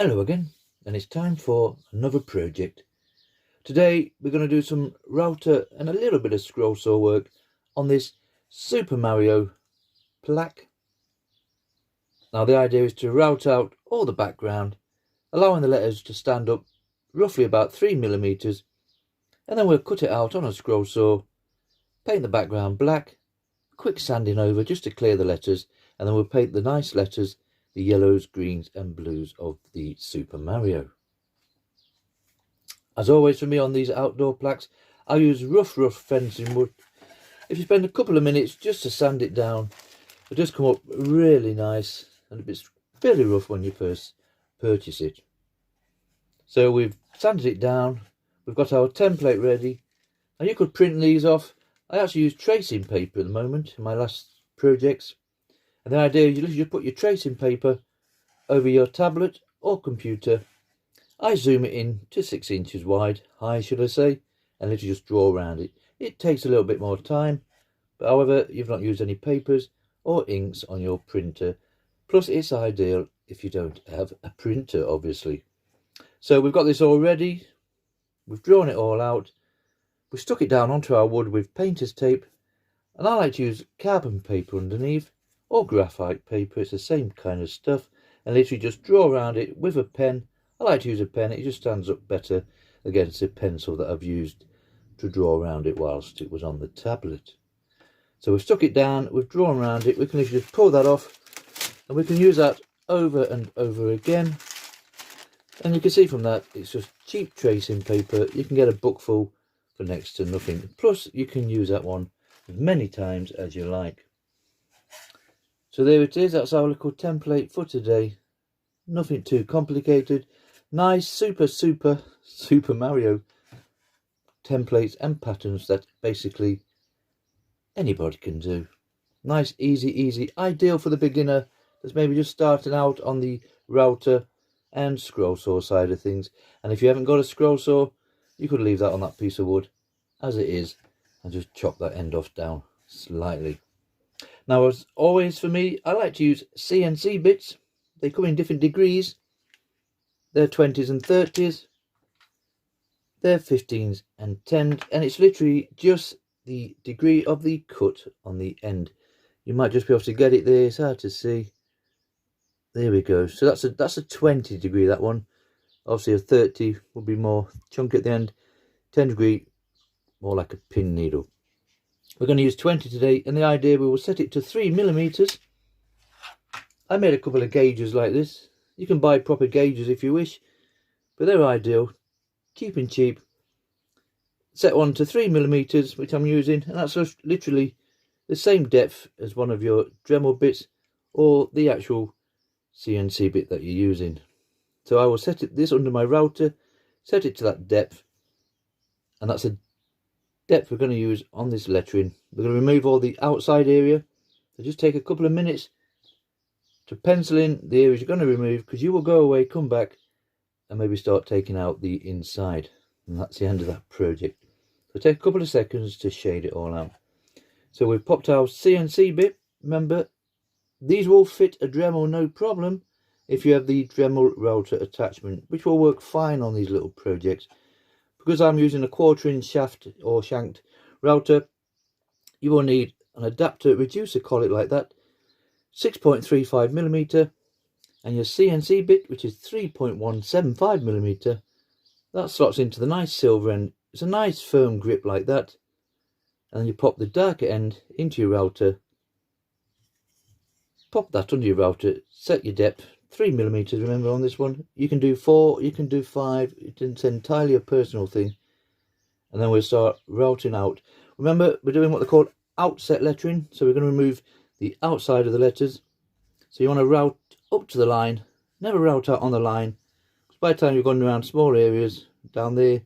Hello again, and it's time for another project. Today we're going to do some router and a little bit of scroll saw work on this Super Mario plaque. Now the idea is to route out all the background, allowing the letters to stand up roughly about 3mm, and then we'll cut it out on a scroll saw, paint the background black, quick sanding over just to clear the letters, and then we'll paint the nice letters, the yellows, greens and blues of the Super Mario. As always for me on these outdoor plaques, I use rough fencing wood. If you spend a couple of minutes just to sand it down, it does come up really nice, and it's fairly rough when you first purchase it. So we've sanded it down, we've got our template ready, and you could print these off. I actually use tracing paper at the moment in my last projects, and the idea is you literally just put your tracing paper over your tablet or computer. I zoom it in to 6 inches wide, high should I say, and literally just draw around it. It takes a little bit more time, but however, you've not used any papers or inks on your printer. Plus, it's ideal if you don't have a printer, obviously. So we've got this all ready. We've drawn it all out. We've stuck it down onto our wood with painter's tape, and I like to use carbon paper underneath or graphite paper. It's the same kind of stuff, and literally just draw around it with a pen. I like to use a pen, it just stands up better against the pencil that I've used to draw around it whilst it was on the tablet. So we've stuck it down, we've drawn around it, we can literally just pull that off, and we can use that over and over again. And you can see from that, it's just cheap tracing paper. You can get a book full for next to nothing. Plus, you can use that one as many times as you like. So there it is, that's our little template for today. Nothing too complicated. Nice Super Mario templates and patterns that basically anybody can do. Nice, easy, ideal for the beginner that's maybe just starting out on the router and scroll saw side of things. And if you haven't got a scroll saw, you could leave that on that piece of wood as it is and just chop that end off down slightly. Now, as always for me, I like to use CNC bits. They come in different degrees. They're 20s and 30s. They're 15s and 10s. And it's literally just the degree of the cut on the end. You might just be able to get it there. It's hard to see. There we go. So that's a 20 degree, that one. Obviously a 30 would be more chunky at the end. 10 degree, more like a pin needle. We're going to use 20 today. And the idea, we will set it to 3mm. I made a couple of gauges like this. You can buy proper gauges if you wish, but they're ideal, cheap and cheap. Set one to 3mm, which I'm using, and that's just literally the same depth as one of your Dremel bits or the actual CNC bit that you're using. So I will set this under my router, set it to that depth, and that's a depth we're going to use on this lettering. We're going to remove all the outside area, so just take a couple of minutes to pencil in the areas you're going to remove, because you will go away, come back and maybe start taking out the inside, and that's the end of that project. So take a couple of seconds to shade it all out. So we've popped our CNC bit. Remember, these will fit a Dremel no problem if you have the Dremel router attachment, which will work fine on these little projects. Because I'm using a 1/4" shaft or shanked router, you will need an adapter reducer collet like that, 6.35mm, and your CNC bit, which is 3.175mm. That slots into the nice silver end. It's a nice firm grip like that, and then you pop the darker end into your router, pop that under your router, set your depth 3mm. Remember, on this one you can do 4, you can do 5. It's entirely a personal thing. And then we'll start routing out. Remember, we're doing what they call outset lettering, so we're going to remove the outside of the letters. So you want to route up to the line, never route out on the line, because by the time you've gone around small areas down there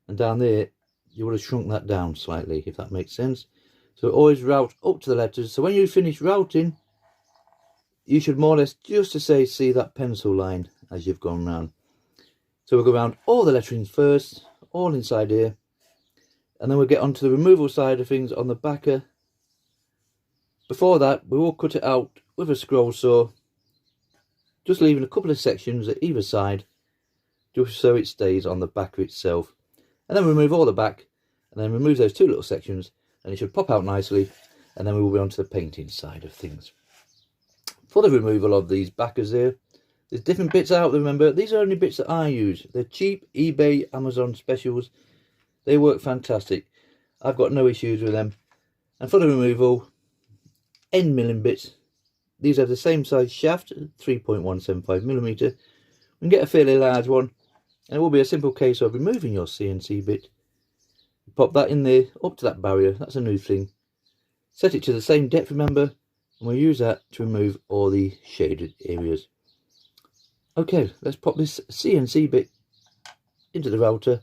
and down there, you would have shrunk that down slightly, if that makes sense. So always route up to the letters. So when you finish routing, you should more or less just to say see that pencil line as you've gone round. So we'll go around all the letterings first, all inside here, and then we'll get onto the removal side of things on the backer. Before that, we will cut it out with a scroll saw just leaving a couple of sections at either side, just so it stays on the back of itself. And then remove all the back, and then remove those two little sections, and it should pop out nicely, and then we will be on to the painting side of things. For the removal of these backers here, there's different bits out there, remember. These are only bits that I use. They're cheap eBay, Amazon specials. They work fantastic. I've got no issues with them. And for the removal, end milling bits. These have the same size shaft, 3.175mm. We can get a fairly large one, and it will be a simple case of removing your CNC bit. Pop that in there, up to that barrier. That's a new thing. Set it to the same depth, remember, and we'll use that to remove all the shaded areas. Okay, let's pop this CNC bit into the router,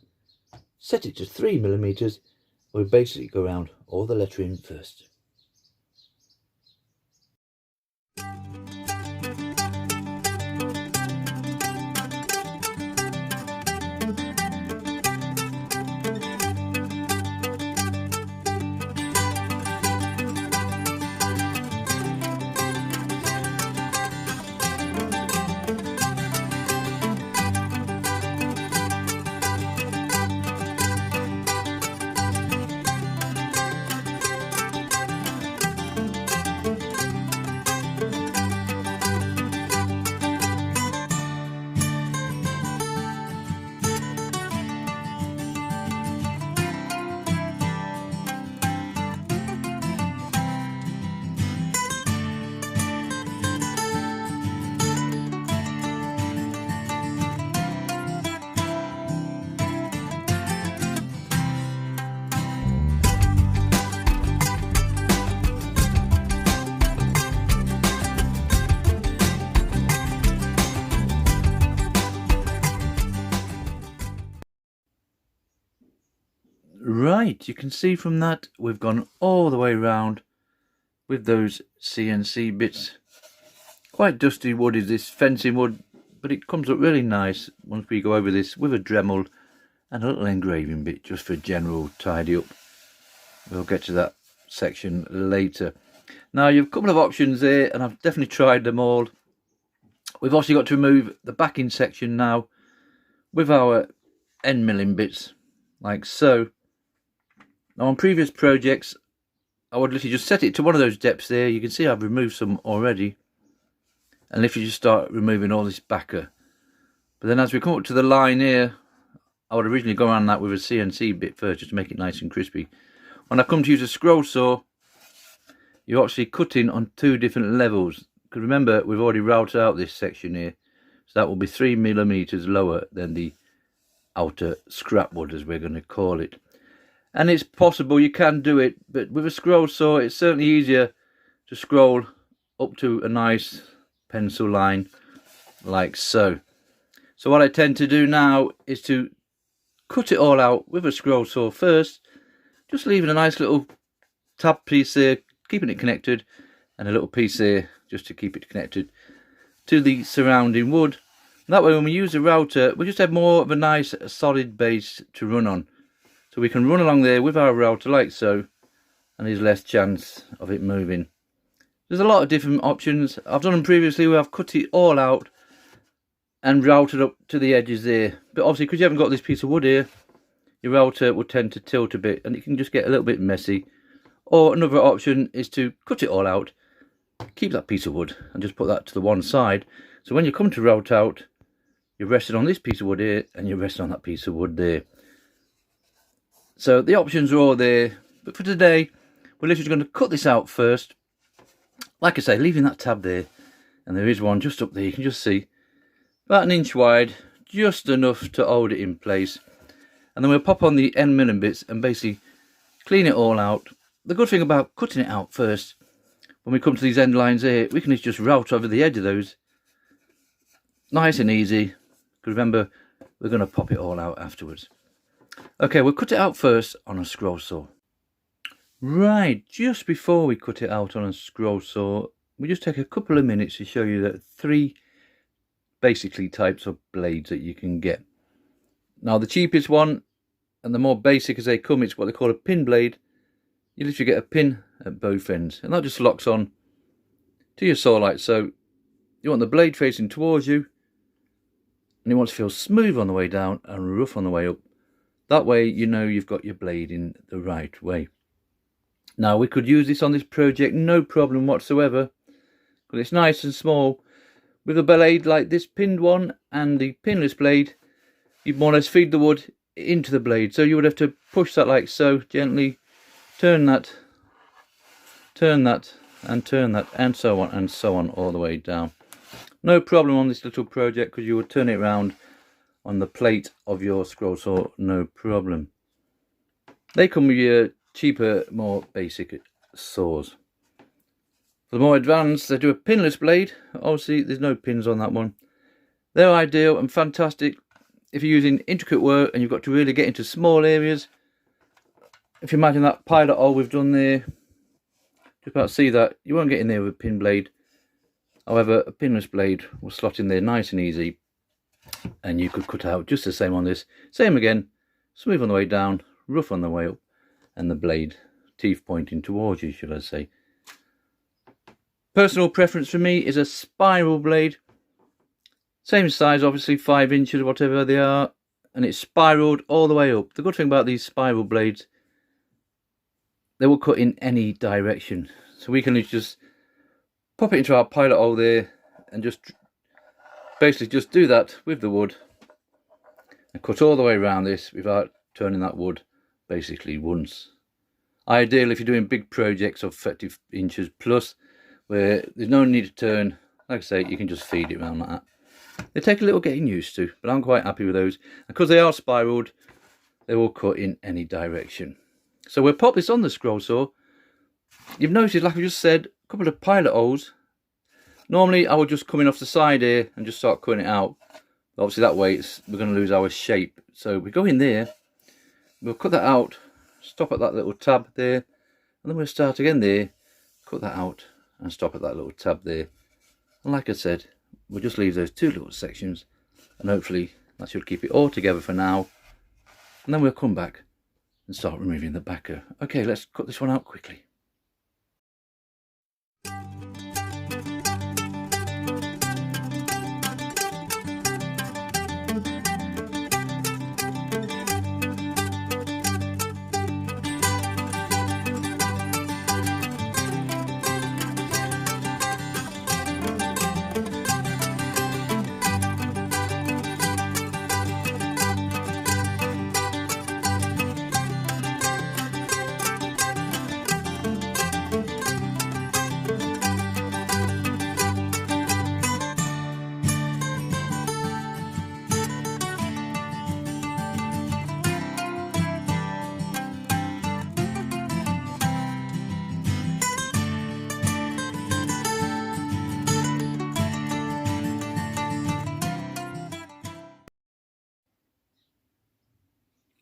set it to 3mm. We'll basically go around all the lettering first. Right, you can see from that we've gone all the way around with those CNC bits. Quite dusty wood is this fencing wood, but it comes up really nice once we go over this with a Dremel and a little engraving bit just for general tidy up. We'll get to that section later. Now you've a couple of options there, and I've definitely tried them all. We've also got to remove the backing section now with our end milling bits, like so. Now on previous projects, I would literally just set it to one of those depths there. You can see I've removed some already. And literally just start removing all this backer. But then as we come up to the line here, I would originally go around that with a CNC bit first, just to make it nice and crispy. When I come to use a scroll saw, you're actually cutting on two different levels. Because remember, we've already routed out this section here. So that will be 3mm lower than the outer scrap wood, as we're going to call it. And it's possible you can do it, but with a scroll saw it's certainly easier to scroll up to a nice pencil line like so. So what I tend to do now is to cut it all out with a scroll saw first, just leaving a nice little tab piece there, keeping it connected, and a little piece there just to keep it connected to the surrounding wood. And that way when we use the router, we just have more of a nice solid base to run on. So we can run along there with our router like so, and there's less chance of it moving. There's a lot of different options. I've done them previously where I've cut it all out and routed up to the edges there. But obviously because you haven't got this piece of wood here, your router will tend to tilt a bit and it can just get a little bit messy. Or another option is to cut it all out, keep that piece of wood and just put that to the one side. So when you come to route out, you're resting on this piece of wood here and you're resting on that piece of wood there. So the options are all there, but for today we're literally going to cut this out first. Like I say, leaving that tab there, and there is one just up there, you can just see, about an inch wide, just enough to hold it in place. And then we'll pop on the end milling bits and basically clean it all out. The good thing about cutting it out first, when we come to these end lines here, we can just route over the edge of those. Nice and easy, because remember, we're going to pop it all out afterwards. Okay, we'll cut it out first on a scroll saw. Right, just before we cut it out on a scroll saw, we just take a couple of minutes to show you the three basically types of blades that you can get. Now the cheapest one, and the more basic as they come, it's what they call a pin blade. You literally get a pin at both ends, and that just locks on to your saw like so. you want the blade facing towards you, and you want to feel smooth on the way down and rough on the way up. That way you know you've got your blade in the right way. Now we could use this on this project no problem whatsoever, because it's nice and small. With a blade like this pinned one and the pinless blade, you'd more or less feed the wood into the blade. So you would have to push that like so, gently turn that, and turn that, and so on all the way down. No problem on this little project, because you would turn it around on the plate of your scroll saw, no problem. They come with your cheaper, more basic saws. For the more advanced, they do a pinless blade. Obviously there's no pins on that one. They're ideal and fantastic if you're using intricate work and you've got to really get into small areas. If you imagine that pilot hole we've done there, just about to see that, you won't get in there with a pin blade. However, a pinless blade will slot in there nice and easy, and you could cut out just the same on this. Same again, smooth on the way down, rough on the way up, and the blade teeth pointing towards you, should I say. Personal preference for me is a spiral blade. Same size, obviously 5 inches, whatever they are, and it's spiraled all the way up. The good thing about these spiral blades, they will cut in any direction. So we can just pop it into our pilot hole there and just basically just do that with the wood and cut all the way around this without turning that wood basically once. Ideal if you're doing big projects of 30 inches plus, where there's no need to turn. Like I say, you can just feed it around like that. They take a little getting used to, but I'm quite happy with those. And because they are spiraled, they will cut in any direction. So we'll pop this on the scroll saw. You've noticed, like I just said, a couple of pilot holes. Normally I would just come in off the side here and just start cutting it out. But obviously that way we're going to lose our shape. So we go in there, we'll cut that out, stop at that little tab there, and then we'll start again there, cut that out and stop at that little tab there. And like I said, we'll just leave those 2 little sections, and hopefully that should keep it all together for now. And then we'll come back and start removing the backer. Okay, let's cut this one out quickly.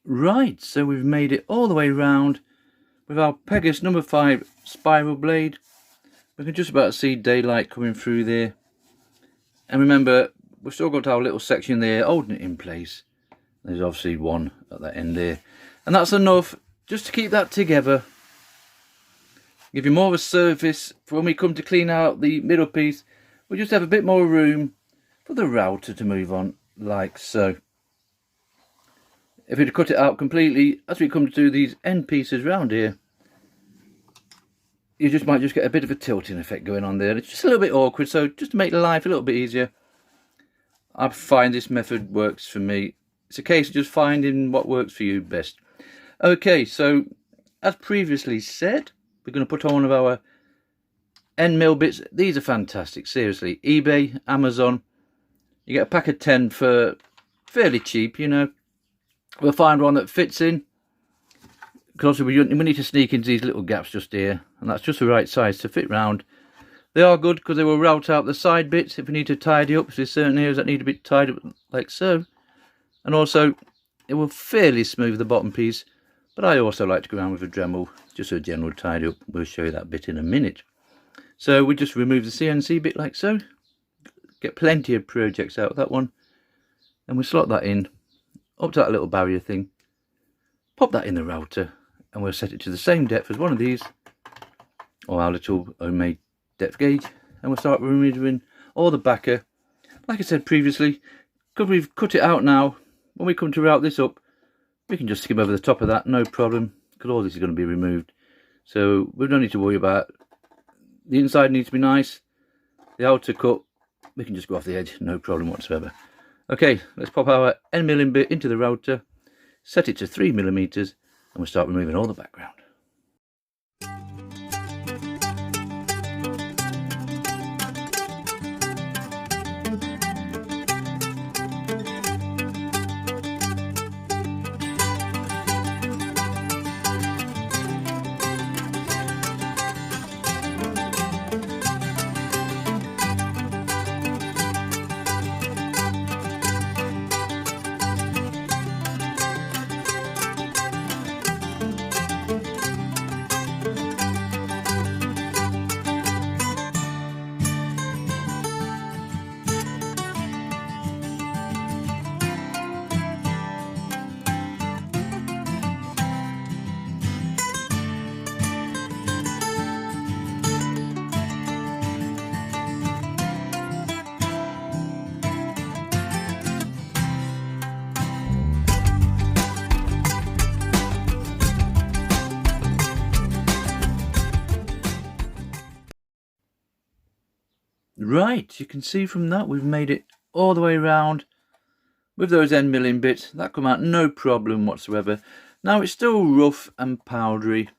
Right, so we've made it all the way round with our Pegas number 5 spiral blade. We can just about see daylight coming through there. And remember, we've still got our little section there holding it in place. There's obviously one at that end there. And that's enough just to keep that together. Give you more of a surface for when we come to clean out the middle piece. We'll just have a bit more room for the router to move on, like so. If we'd cut it out completely, as we come to do these end pieces round here, you might just get a bit of a tilting effect going on there. It's just a little bit awkward, so just to make life a little bit easier, I find this method works for me. It's a case of just finding what works for you best. Okay, so as previously said, we're going to put on one of our end mill bits. These are fantastic, seriously. eBay, Amazon, you get a pack of 10 for fairly cheap, you know. We'll find one that fits in, because we need to sneak into these little gaps just here, and that's just the right size to fit round. They are good because they will route out the side bits if we need to tidy up. So there's certain areas that need to be tied up like so, and also it will fairly smooth the bottom piece. But I also like to go around with a Dremel, just a general tidy up. We'll show you that bit in a minute. So we just remove the CNC bit like so, get plenty of projects out of that one, and we slot that in up to that little barrier thing, pop that in the router, and we'll set it to the same depth as one of these, or our little homemade depth gauge, and we'll start removing or the backer. Like I said previously, because we've cut it out now, when we come to route this up, we can just skim over the top of that, no problem, because all this is going to be removed. So we don't need to worry about it. The inside needs to be nice. The outer cut, we can just go off the edge, no problem whatsoever. Okay, let's pop our end milling bit into the router, set it to 3mm, and we'll start removing all the background. Right, you can see from that we've made it all the way around with those end milling bits. That come out no problem whatsoever. Now it's still rough and powdery.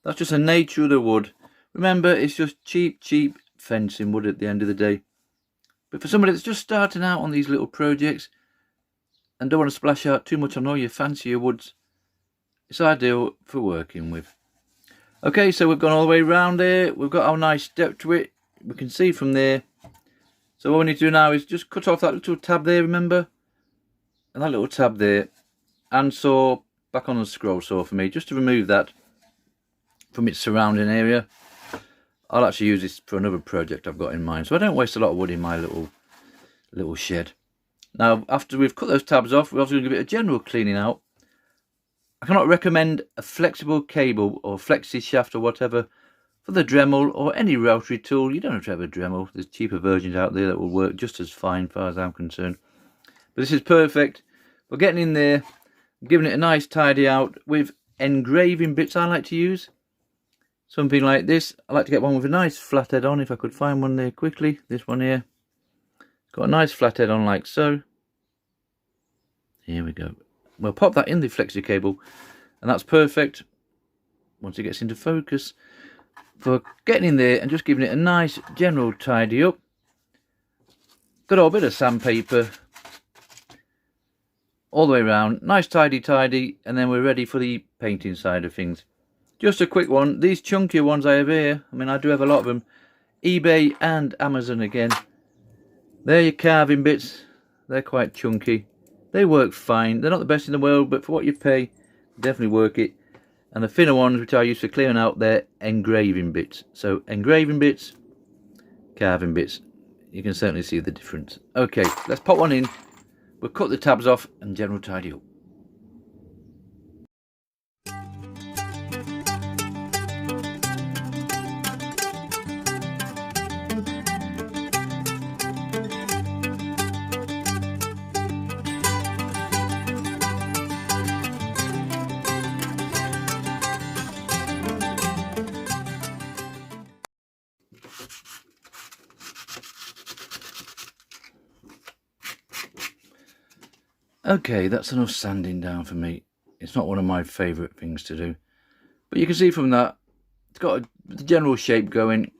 That's just the nature of the wood. Remember, it's just cheap fencing wood at the end of the day. But for somebody that's just starting out on these little projects and don't want to splash out too much on all your fancier woods, it's ideal for working with. Okay, so we've gone all the way around here. We've got our nice depth to it. We can see from there. So what we need to do now is just cut off that little tab there, remember? And that little tab there. And saw back on the scroll saw for me, just to remove that from its surrounding area. I'll actually use this for another project I've got in mind, so I don't waste a lot of wood in my little shed. Now, after we've cut those tabs off, we're also going to give it a general cleaning out. I cannot recommend a flexible cable or flexi shaft or whatever for the Dremel or any rotary tool. You don't have to have a Dremel. There's cheaper versions out there that will work just as fine as far as I'm concerned. But this is perfect. We're getting in there, giving it a nice tidy out with engraving bits I like to use. Something like this. I like to get one with a nice flathead on, if I could find one there quickly. This one here. Got a nice flathead on like so. Here we go. We'll pop that in the flexi cable, and that's perfect once it gets into focus for getting in there and just giving it a nice general tidy up. Got a bit of sandpaper all the way around, nice tidy, and then we're ready for the painting side of things. Just a quick one, these chunkier ones I have here, I mean I do have a lot of them, eBay and Amazon again. They're your carving bits, they're quite chunky. They work fine, they're not the best in the world, but for what you pay, definitely work it. And the thinner ones, which I use for clearing out, they're engraving bits. So engraving bits, carving bits. You can certainly see the difference. Okay, let's pop one in. We'll cut the tabs off and general tidy up. Okay, that's enough sanding down for me. It's not one of my favourite things to do. But you can see from that, it's got the general shape going.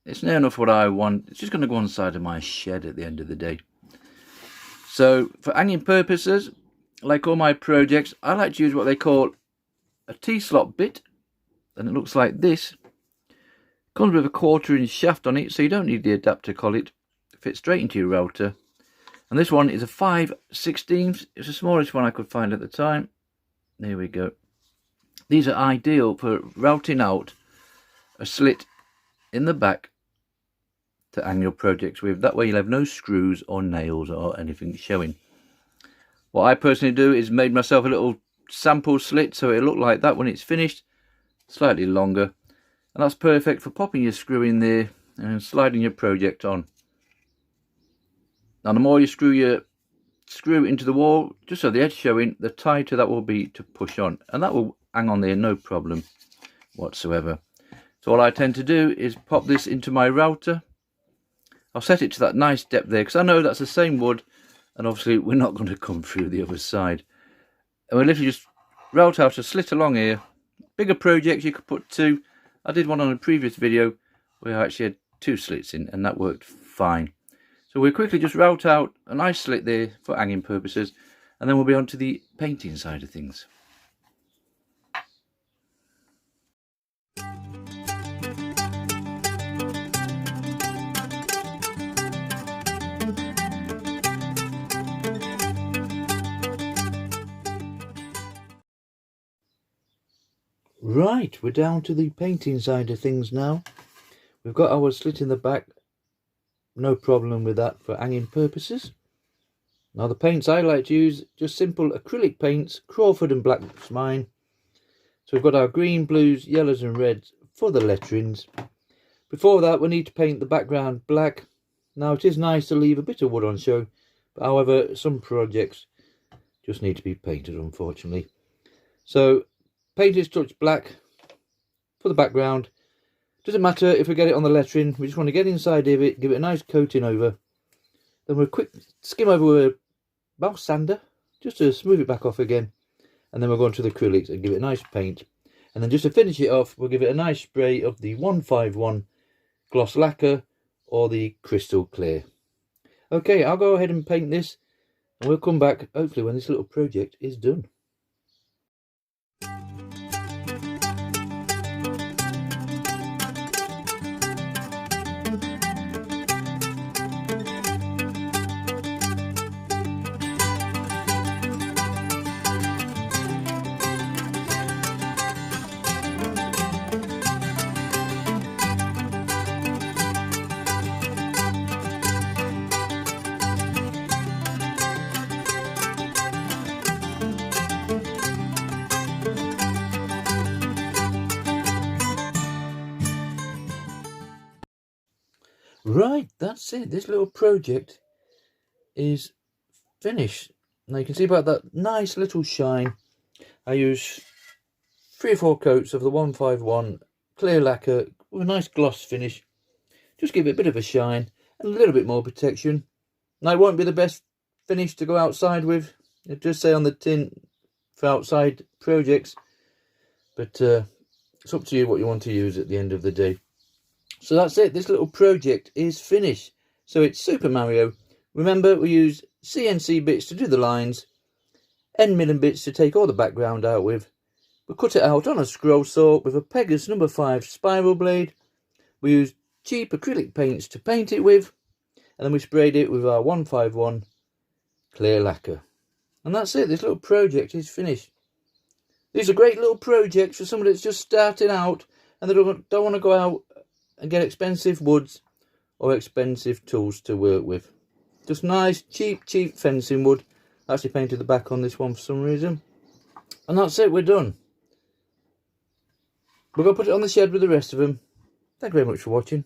It's near enough what I want. It's just going to go on the side of my shed at the end of the day. So, for hanging purposes, like all my projects, I like to use what they call a T-slot bit. And it looks like this. Comes with a 1/4 inch shaft on it, so you don't need the adapter collet. It fits straight into your router. And this one is a 5/16. It's the smallest one I could find at the time. There we go. These are ideal for routing out a slit in the back to hang your projects with. That way you'll have no screws or nails or anything showing. What I personally do is made myself a little sample slit so it'll look like that when it's finished. Slightly longer. And that's perfect for popping your screw in there and sliding your project on. Now the more you screw your screw into the wall, just so the edge showing, the tighter that will be to push on, and that will hang on there no problem whatsoever. So all I tend to do is pop this into my router. I'll set it to that nice depth there because I know that's the same wood, and obviously we're not going to come through the other side. And we'll literally just route out a slit along here. Bigger projects you could put 2. I did one on a previous video where I actually had 2 slits in, and that worked fine. So we'll quickly just route out a nice slit there for hanging purposes, and then we'll be on to the painting side of things. Right, we're down to the painting side of things now. We've got our slit in the back, no problem with that for hanging purposes. Now the paints I like to use, just simple acrylic paints, Crawford and Black's mine. So we've got our green, blues, yellows and reds for the letterings. Before that we need to paint the background black. Now it is nice to leave a bit of wood on show, but however some projects just need to be painted unfortunately. So paint is touch black for the background. Doesn't matter if we get it on the lettering, we just want to get inside of it, give it a nice coating over. Then we'll quick skim over with a mouse sander just to smooth it back off again. And then we'll go on to the acrylics and give it a nice paint. And then just to finish it off, we'll give it a nice spray of the 151 gloss lacquer or the crystal clear. Okay, I'll go ahead and paint this and we'll come back hopefully when this little project is done. Right, that's it. This little project is finished. Now you can see about that nice little shine. I use 3 or 4 coats of the 151 clear lacquer with a nice gloss finish. Just give it a bit of a shine and a little bit more protection. Now it won't be the best finish to go outside with. It does say on the tin for outside projects, but it's up to you what you want to use at the end of the day. So that's it, this little project is finished. So it's Super Mario. Remember, we use CNC bits to do the lines, end milling bits to take all the background out with. We cut it out on a scroll saw with a Pegas No. 5 spiral blade. We used cheap acrylic paints to paint it with, and then we sprayed it with our 151 clear lacquer. And that's it, this little project is finished. These are great little projects for somebody that's just starting out and they don't want to go out and get expensive woods or expensive tools to work with. Just nice cheap fencing wood. I actually painted the back on this one for some reason. And that's it, we're done. We're going to put it on the shed with the rest of them. Thank you very much for watching.